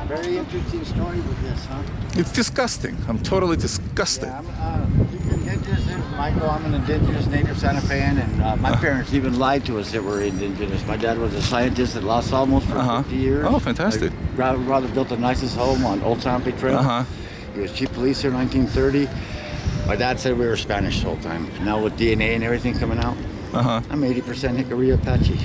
Very interesting story with this, huh? It's disgusting. I'm totally disgusted. Yeah, I'm an indigenous native Santa Fean, and my parents even lied to us that we're indigenous. My dad was a scientist at Los Alamos for 50 years. Oh, fantastic. My brother built the nicest home on Old Santa Fe Trail. He was chief police here in 1930. My dad said we were Spanish the whole time. Now with DNA and everything coming out, I'm 80% Hickory Apache.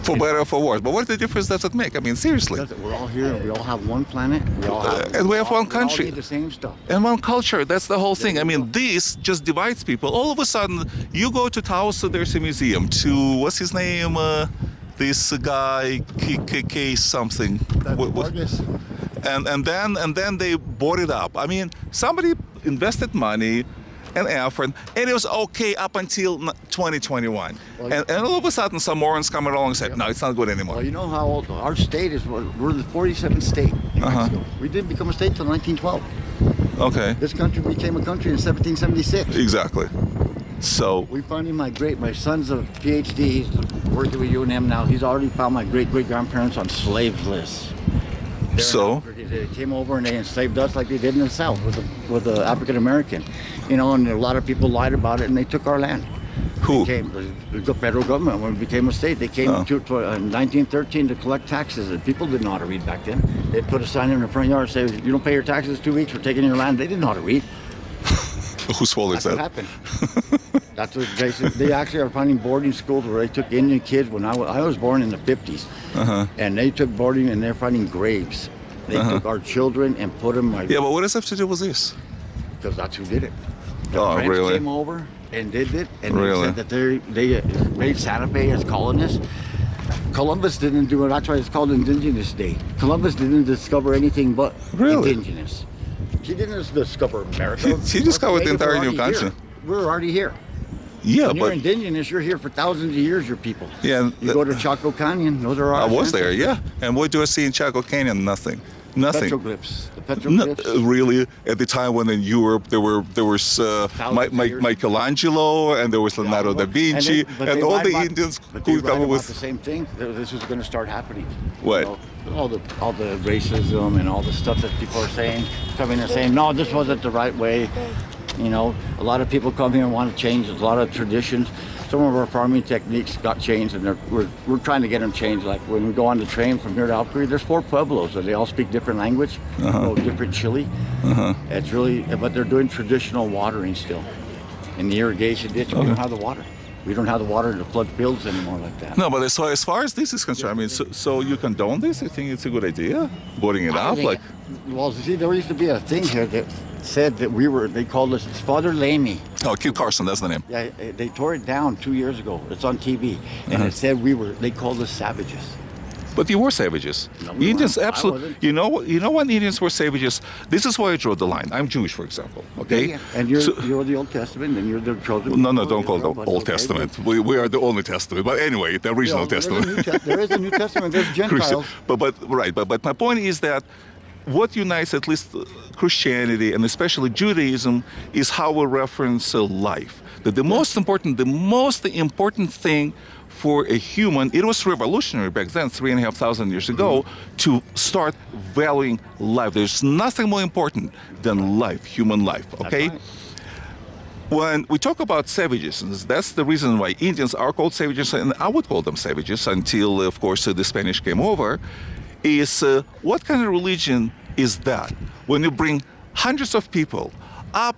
For better or for worse. But what the difference does it make? I mean, seriously. We're all here. We all have one planet. We all have, and we have one country. We all need the same stuff. And one culture. That's the whole thing. I mean, this just divides people. All of a sudden, you go to Taos, there's a museum. To, what's his name? This guy, K something. Vargas. And then they bought it up. I mean, somebody invested money and effort, and it was okay up until 2021. Well, and all of a sudden, some morons come along and said, no, it's not good anymore. Well, you know how old our state is? We're the 47th state in Mexico. We didn't become a state until 1912. Okay. This country became a country in 1776. Exactly. So we finally migrate. My son's a PhD. He's working with UNM now. He's already found my great-great-grandparents on slave lists. So they came over and they enslaved us like they did in the South with the African American, you know, and a lot of people lied about it and they took our land. Who? The federal government when we became a state. They came to in 1913 to collect taxes, and people didn't know how to read back then. They put a sign in the front yard saying, "You don't pay your taxes 2 weeks, we're taking your land." They didn't know how to read. Whose fault is that? That's what happened. That's what they actually are finding boarding schools where they took Indian kids when I was born in the 50s, and they took boarding and they're finding graves. They took our children and put them. Yeah, but what does that have to do with this? Because that's who did it. The French really? Came over and did it, and really? They said that they made Santa Fe as colonists. Columbus didn't do it. That's why it's called Indigenous Day. Columbus didn't discover anything but indigenous. He didn't discover America. He discovered the entire new country. We're already here. Yeah, when but you're indigenous, you're here for thousands of years, your people. Yeah. You go to Chaco Canyon, those are our I was ancestors. there, yeah. And what do I see in Chaco Canyon? Nothing. Nothing. Petroglyphs. The petroglyphs. Really, at the time when in Europe there was Michelangelo and there was Leonardo da Vinci and all the Indians who come up with the same thing. This was going to start happening. What? You know, all the racism and all the stuff that people are saying, coming and saying, no, this wasn't the right way. You know, a lot of people come here and want to change a lot of traditions. Some of our farming techniques got changed, and we're trying to get them changed. Like when we go on the train from here to Albuquerque, there's 4 pueblos, and they all speak different language, different chili. It's really, but they're doing traditional watering still. In the irrigation ditch, we don't have the water. We don't have the water to flood fields anymore like that. No, but as far as this is concerned, I mean, so you condone this? You think it's a good idea, boarding it up? Like, well, see, there used to be a thing here that said that they called us Father Lamy. Oh, Kit Carson, that's the name. Yeah, they tore it down 2 years ago. It's on TV, and it said they called us savages. But you were savages. No, we Indians, weren't. absolutely. You know when Indians were savages? This is why I draw the line. I'm Jewish, for example. Okay. Yeah. And you're the Old Testament, and you're the chosen. No, don't call it the Old Testament. We are the only Testament. But anyway, the original Testament. There is a New Testament. There's Gentiles. But my point is that what unites at least Christianity and especially Judaism is how we reference life. That the most important thing for a human, it was revolutionary back then, 3,500 years ago, to start valuing life. There's nothing more important than life, human life, okay? Right. When we talk about savages, and that's the reason why Indians are called savages, and I would call them savages until, of course, the Spanish came over, is what kind of religion is that? When you bring hundreds of people up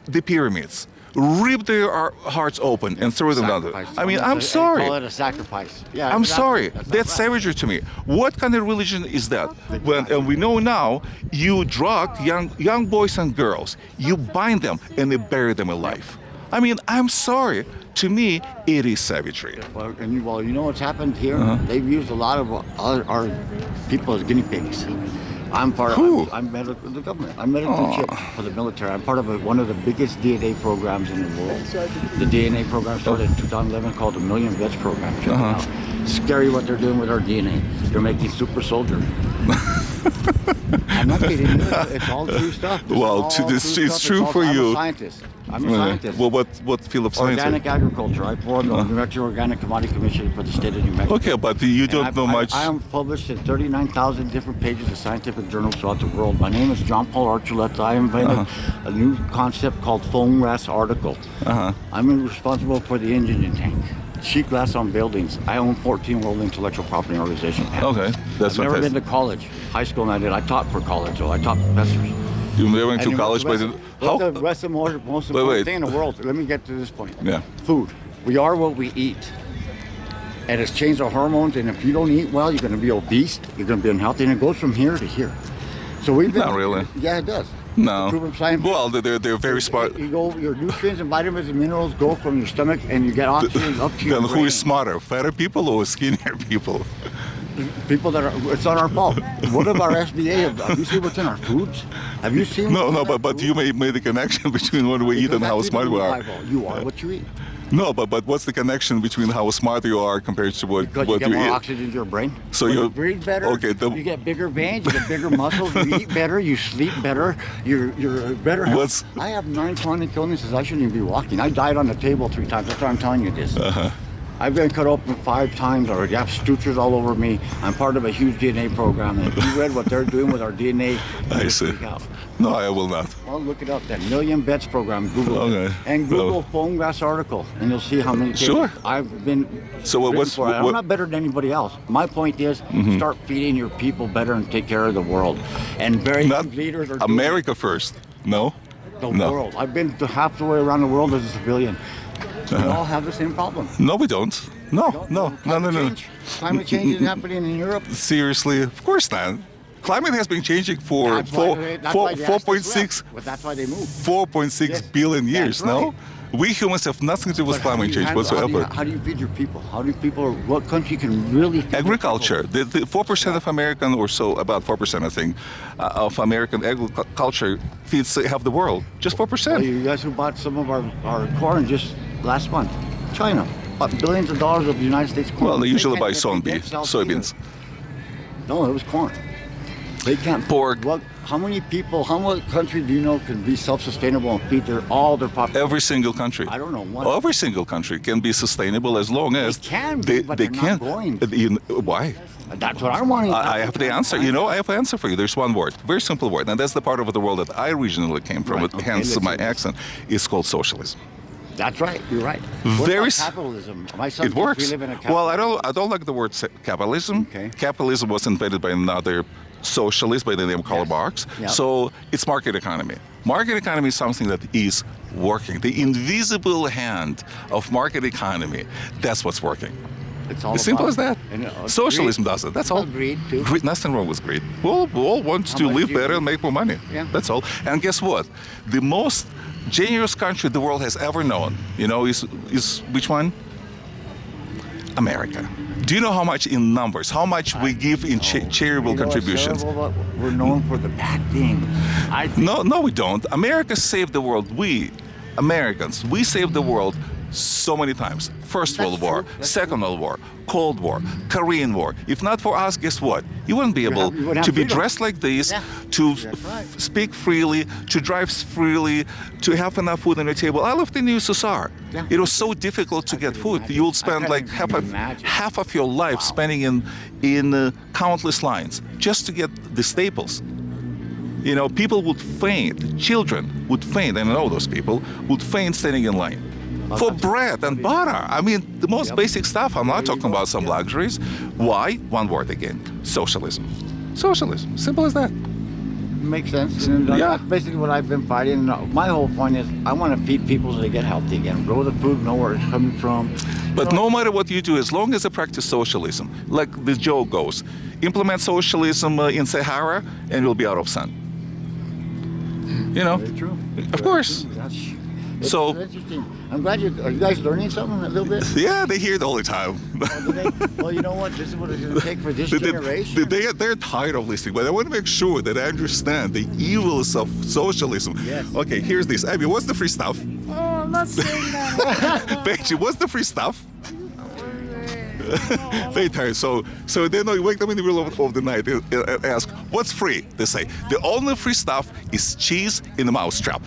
the pyramids, rip their hearts open and throw them down. I mean, I'm sorry. Call it a sacrifice. Yeah, I'm sorry. That's That's savagery to me. What kind of religion is that? And we know now, you drug young boys and girls, you bind them and you bury them alive. I mean, I'm sorry. To me, it is savagery. Well, you know what's happened here? They've used a lot of our people as guinea pigs. I'm part of I'm medical, the government. I'm medical chip for the military. I'm part of one of the biggest DNA programs in the world. The DNA program started in 2011 called the Million Vets Program. Check it out. Scary what they're doing with our DNA. They're making super soldiers. I'm not kidding you. It's all true stuff. Well, it's true for I'm you. a scientist. I'm a scientist. Well, what field of science? Organic agriculture. I formed the New Mexico Organic Commodity Commission for the state of New Mexico. Okay, but you don't know much. I am published in 39,000 different pages of scientific journals throughout the world. My name is John Paul Archuleta. I invented a new concept called foam glass article. I'm responsible for the engine tank. Sheet glass on buildings. I own 14 World Intellectual Property Organization. Okay, that's I've never fantastic. been to college. High school and I did. I taught for college, so I taught professors. You never went to And college, but what's the most important wait. thing in the world? Let me get to this point. Yeah. Food. We are what we eat. And it's changed our hormones, and if you don't eat well, you're going to be obese, you're going to be unhealthy, and it goes from here to here. So we've been... Not really. Yeah, it does. No. Proven science. Well, they're very smart. You go, your nutrients and vitamins and minerals go from your stomach, and you get oxygen up to your Then brain. who is smarter, fatter people or skinnier people? People that are, it's not our fault. What of our SBA? Have you seen what's in our foods? Have you seen? No, but you made the connection between what we eat and how smart we are. You are what you eat. No, but what's the connection between how smart you are compared to what Because you get you more eat? oxygen to your brain. So you you breathe better. Okay, you get bigger veins. You get bigger muscles. You eat better. You sleep better. You're better. What's- I have 9 chronic illnesses. I shouldn't even be walking. I died on the table 3 times. That's why I'm telling you this. I've been cut open 5 times already. I have sutures all over me. I'm part of a huge DNA program. And if you read what they're doing with our DNA, I you'll see. freak out. No, I will not. Well, look it up. That Million Bets program. Google it. Okay. And Google Well. foam glass article, and you'll see how many. Sure. cases I've been. So written what's- for it. I'm not better than anybody else. My point is, start feeding your people better and take care of the world. And very Not few leaders are doing America first. No? the No. world. I've been to half the way around the world as a civilian. We all have the same problem. No, we don't. No. Climate change? Climate change is happening in Europe. Seriously, of course not. Climate has been changing for That's why they asked us 4.6 left. But that's why they moved. 4.6 Yes, billion years. that's right. No, we humans have nothing to do with But how do climate you change handle- whatsoever. How do you feed your people? How do people? What country can really feed their Agriculture. people? The 4% of American, or so, about 4%, I think, of American agriculture feeds half the world. Just 4%. Well, you guys who bought some of our corn just last month, China bought billions of dollars of the United States corn. Well, they usually can't- buy can't sell soybeans. No, it was corn. They can't. Pork. How many people? How much country do you know can be self-sustainable and feed all their population? Every single country. I don't know one. Every single country can be sustainable as long as They can be, but they're not going to. Why? That's what I want to. I have the answer. You know, I have the answer for you. There's one word, very simple word, and that's the part of the world that I originally came from. Right, okay, Hence let's my hear this. accent. It's called socialism. That's right. You're right. What Very about s- capitalism. My son It thinks works. We live in a Well, capitalist. I don't like the word capitalism. Okay. Capitalism was invented by another socialist by the name of Karl Yes. Marx. Yeah. So it's market economy. Market economy is something that is working. The invisible hand of market economy, that's what's working. It's all As simple about- as that. and, Socialism greed. does it. That's all. Greed too. Nothing wrong with greed. We all want How to much live do you better and greed? make more money. Yeah. That's all. And guess what? The most generous country the world has ever known, you know, is which one? America. Do you know how much in numbers, how much we give in charitable You know what's contributions? terrible about- We're known for the bad things. I think No, we don't. America saved the world. We, Americans, we saved the world so many times. First That's World War, true. That's Second World War, Cold War, Korean War. If not for us, guess what? You wouldn't be able you wouldn't to have be freedom. dressed like this, Yeah. to That's right. speak freely, to drive freely, to have enough food on your table. I lived in the USSR. Yeah. It was so difficult to get can food. imagine. You'll I spend can't like even imagine. half of your life Wow. spending in countless lines just to get the staples. You know, people would faint, children would faint, and I know those people, would faint standing in line. For that's- bread and butter. I mean, the most Yep. basic stuff. I'm not There you talking go. about some luxuries. Why? One word again. Socialism. Socialism. Simple as that. makes sense. And Yeah. that's basically what I've been fighting. My whole point is I want to feed people so they get healthy again. Grow the food, know where it's coming from. But no matter what you do, as long as you practice socialism, like the joke goes, implement socialism in Sahara and you'll be out of sun. You know? Very true. Of course. It's So- interesting. I'm glad are you guys learning something a little bit? Yeah, they hear it all the time. Well, you know what? This is what it's going to take for this generation. They're tired of listening, but I want to make sure that I understand the evils of socialism. Yes. Okay, here's this. Abby, what's the free stuff? Oh, I'm not saying that. Benji, what's the free stuff? They tired. So then I wake up in the middle of the night and ask, what's free? They say, the only free stuff is cheese in the mousetrap.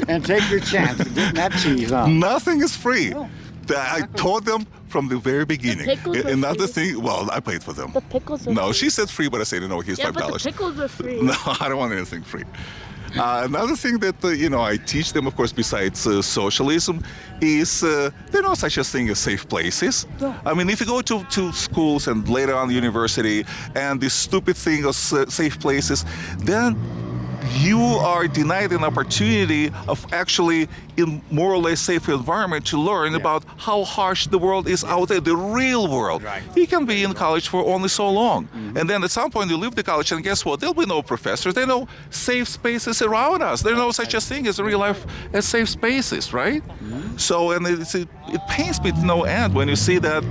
And take your chance of getting that cheese on. Nothing is free. No. I told them from the very beginning. pickles are Another free. thing, well, I paid for them. The pickles are No, free. she said free, but I said, no, here's Yeah, $5. but the pickles are free. No, I don't want anything free. Another thing that I teach them, of course, besides socialism, is there no such a thing as safe places. No. I mean, if you go to schools and later on university, and this stupid thing of safe places, then you are denied an opportunity of actually in more or less safe environment to learn about how harsh the world is out there, the real world. Right. You can be in college for only so long. And then at some point you leave the college and guess what? There'll be no professors. There are no safe spaces around us. There's no such a thing as real life as safe spaces, right? So, and it pains me to no end when you see that,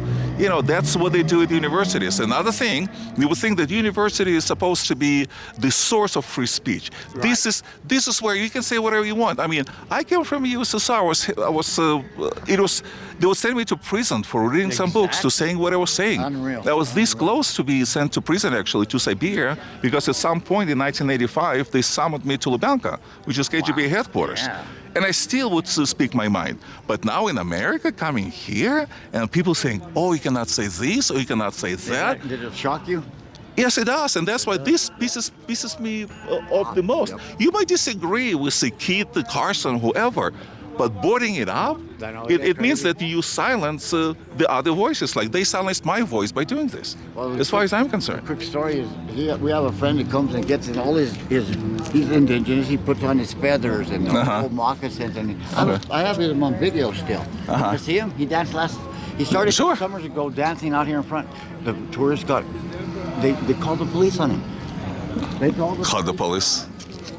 that's what they do at universities. Another thing, you would think that university is supposed to be the source of free speech. Right. This is where you can say whatever you want. I mean, I came from USSR. They would send me to prison for reading some books, to saying what I was saying. Unreal. I was this close to be sent to prison, actually, to Siberia, because at some point in 1985, they summoned me to Lubyanka, which is KGB headquarters. Yeah. And I still would speak my mind. But now in America, coming here, and people saying, oh, you cannot say this, or you cannot say that. Did it shock you? Yes, it does, and that's why this pisses me off the most. Yep. You might disagree with the Kit Carson, whoever, but boarding it up, I know, it means crazy. that you silence the other voices. Like they silenced my voice by doing this, Well, as far as I'm concerned. Quick story is we have a friend that comes and gets in all his he's indigenous. He puts on his feathers and old moccasins, and I have him on video still. You see him? He danced He started Sure. summers ago dancing out here in front. The tourists they called the police on him. They Called the police.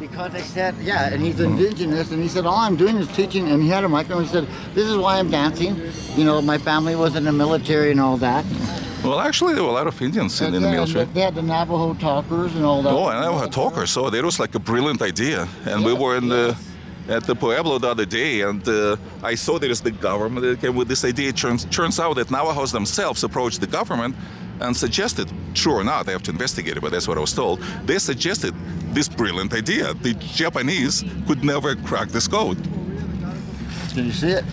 because they said, and he's indigenous, and he said, all I'm doing is teaching, and he had a microphone, he said, this is why I'm dancing. My family was in the military and all that. Well, actually, there were a lot of Indians in the military. They had the Navajo talkers and all that. Oh, and I was a talker, so that was like a brilliant idea. And we were at the Pueblo the other day, and I saw there is the government that came with this idea. It turns out that Navajos themselves approached the government and suggested, true or not, I have to investigate it, but that's what I was told. They suggested this brilliant idea. The Japanese could never crack this code. Can you see it?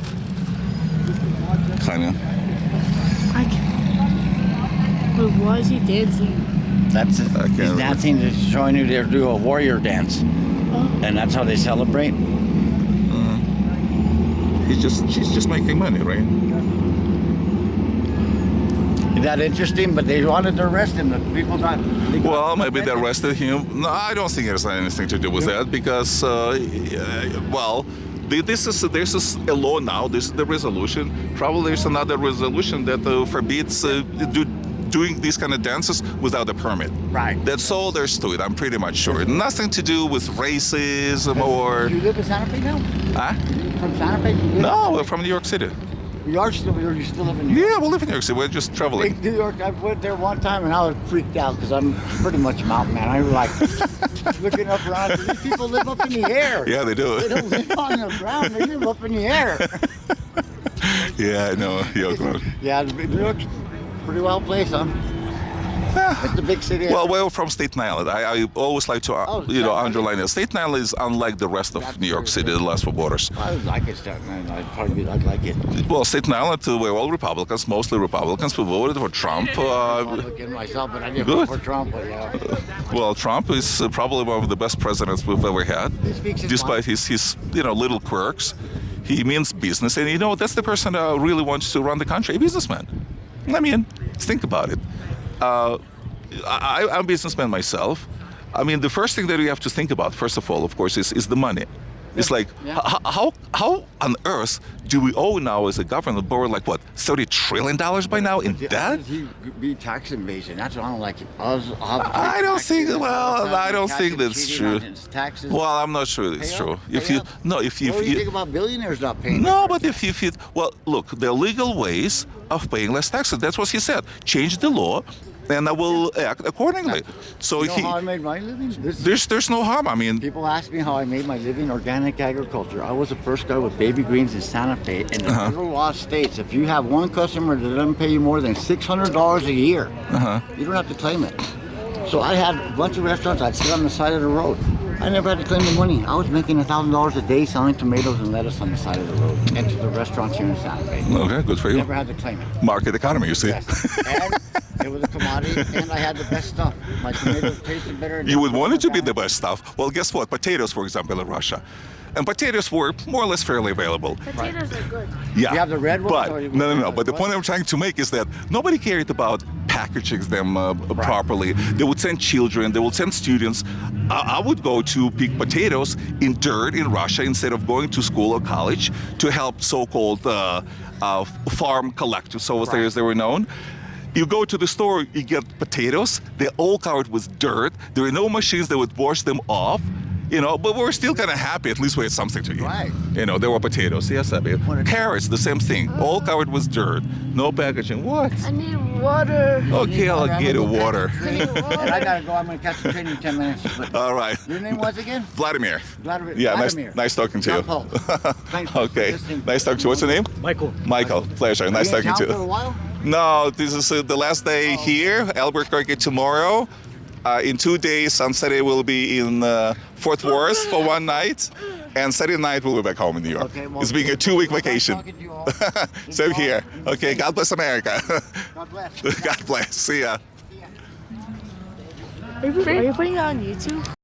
Kind of. I can't. But why is he dancing? That's it. can't He's remember. dancing, is showing you they do a warrior dance. Oh. And that's how they celebrate. She's just making money, right? Is that interesting? But they wanted to arrest him. The people got. Well, maybe they arrested him. No, I don't think it has anything to do with that because, there's a law now. This is the resolution. Probably there's another resolution that forbids doing these kind of dances without a permit. Right. That's all there's to it. I'm pretty much sure. Nothing to do with racism or. Do you live in Santa Fe now? Huh? From Santa Fe? No, we're from New York City. You still live in New York? Yeah, we live in New York City. We're just traveling. New York, I went there one time and I was freaked out because I'm pretty much a mountain man. I was like looking up around. These people live up in the air. Yeah, they do. They don't live on the ground. They live up in the air. Yeah, I know. Yeah, New York's a pretty well placed, huh? It's a big city. Well, we're from Staten Island. I always like to, underline that Staten Island is unlike the rest of New York City, the last four borders. I would like it, Staten Island. I'd like it. Well, Staten Island, we're all Republicans, mostly Republicans. We voted for Trump. Republican myself, but I didn't vote for Trump. But yeah. Well, Trump is probably one of the best presidents we've ever had, He speaks his despite his little quirks. He means business, and that's the person that really wants to run the country, a businessman. I mean, think about it. I'm a businessman myself. I mean, the first thing that you have to think about, first of all, of course, is the money. It's like, how on earth do we owe now as a government borrow like what, $30 trillion by now in debt? How does he be tax invasion? That's what I don't like. I don't think that's true. Taxes. Well, I'm not sure it's true. What do you think about billionaires not paying? No, but if you well, look, there are legal ways of paying less taxes. That's what he said. Change the law, and I will act accordingly. So You know how I made my living? there's no harm. I mean, People ask me how I made my living organic agriculture. I was the first guy with baby greens in Santa Fe, and the federal law states if you have one customer that doesn't pay you more than $600 a year, you don't have to claim it. So I had a bunch of restaurants. I'd sit on the side of the road. I never had to claim the money. I was making $1,000 a day selling tomatoes and lettuce on the side of the road and to the restaurants here in Santa Fe. okay, good for you. Never had to claim it. Market economy, you see. Yes. And it was a commodity, and I had the best stuff. My tomatoes tasted better. You would want it to be the best stuff. Well, guess what? Potatoes, for example, in Russia. And potatoes were more or less fairly available. Potatoes are good. Yeah. You have the red ones, But or you- no. But the point I'm trying to make is that nobody cared about packaging them properly. They would send children. They would send students. I would go to pick potatoes in dirt in Russia instead of going to school or college to help so-called farm collectors. So as they were known. You go to the store, you get potatoes. They're all covered with dirt. There are no machines that would wash them off. You know, but we're still kind of happy. At least we had something to eat. Right. You know, there were potatoes. Yes, I mean, carrots, the same thing. All covered with dirt. No packaging. What? I need water. Okay, I'll get you water. And I gotta go. I'm gonna catch the train in 10 minutes. But All right. your name was again? Vladimir. Vladimir. Yeah, Vladimir. nice talking to you. John Paul. Thanks for Okay, listening. nice talking to you. What's your name? Michael. Michael. Pleasure. Nice Are you in talking to town for a you. while? No, this is the last day here. Albuquerque tomorrow. In 2 days, on Saturday, we'll be in Fort Worth for one night. And Saturday night, we'll be back home in New York. Okay, well, It's being a 2-week nice vacation. talking to you all. Same here. Okay, God bless America. God bless. God bless. See ya. Are you putting it on YouTube?